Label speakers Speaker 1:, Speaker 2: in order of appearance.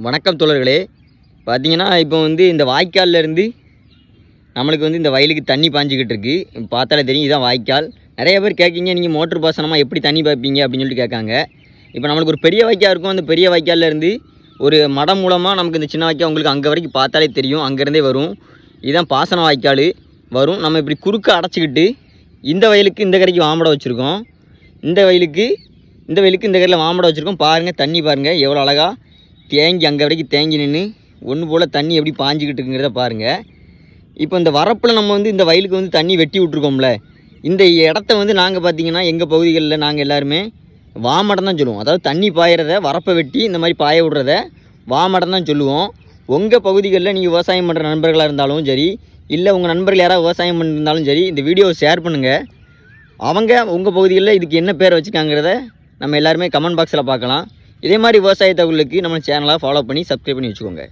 Speaker 1: வணக்கம் தோழர்களே. பார்த்தீங்கன்னா இப்போ இந்த வாய்க்கால்லேருந்து நம்மளுக்கு இந்த வயலுக்கு தண்ணி பாஞ்சிக்கிட்டு இருக்குது. பார்த்தாலே தெரியும், இதுதான் வாய்க்கால். நிறைய பேர் கேட்குங்க, நீங்கள் மோட்ரு பாசனமாக எப்படி தண்ணி பாய்ப்பீங்க அப்படின்னு சொல்லிட்டு கேட்காங்க. இப்போ நம்மளுக்கு ஒரு பெரிய வாய்க்கால் இருக்கும். அந்த பெரிய வாய்க்கால்லேருந்து ஒரு மடம் மூலமாக நமக்கு இந்த சின்ன வாய்க்கால் உங்களுக்கு அங்கே வரைக்கும் பார்த்தாலே தெரியும், அங்கேருந்தே வரும். இதுதான் பாசன வாய்க்கால் வரும். நம்ம இப்படி குறுக்க அடைச்சிக்கிட்டு இந்த வயலுக்கு இந்த கரைக்கு வாமடை வச்சுருக்கோம். இந்த வயலுக்கு இந்த கரையில் வாமடை வச்சுருக்கோம். பாருங்கள், தண்ணி பாருங்கள் எவ்வளோ அழகாக தேங்கி அங்கே வரைக்கும் தேங்கி நின்று ஒன்று போல் தண்ணி எப்படி பாஞ்சிக்கிட்டு இருக்குங்கிறத பாருங்கள். இப்போ இந்த வரப்பில் நம்ம இந்த வயலுக்கு தண்ணி வெட்டி விட்ருக்கோம்ல, இந்த இடத்த நாங்கள் பார்த்திங்கன்னா எங்கள் பகுதிகளில் நாங்கள் எல்லாருமே வாமடம் தான் சொல்லுவோம். அதாவது தண்ணி பாயிறத வரப்பை வெட்டி இந்த மாதிரி பாய விட்றத வாமடம் தான் சொல்லுவோம். உங்கள் பகுதிகளில் நீங்கள் விவசாயம் பண்ணுற நண்பர்களாக இருந்தாலும் சரி, இல்லை உங்கள் நண்பர்கள் யாராவது விவசாயம் பண்ணியிருந்தாலும் சரி, இந்த வீடியோவை ஷேர் பண்ணுங்கள். அவங்க உங்கள் பகுதிகளில் இதுக்கு என்ன பேர் வச்சுக்காங்கிறத நம்ம எல்லாருமே கமெண்ட் பாக்ஸில் பார்க்கலாம். இதே மாதிரி விவசாய தகவலுக்கு நம்ம சேனலை ஃபாலோ பண்ணி சப்ஸ்கிரைப் பண்ணி வச்சுக்கோங்க.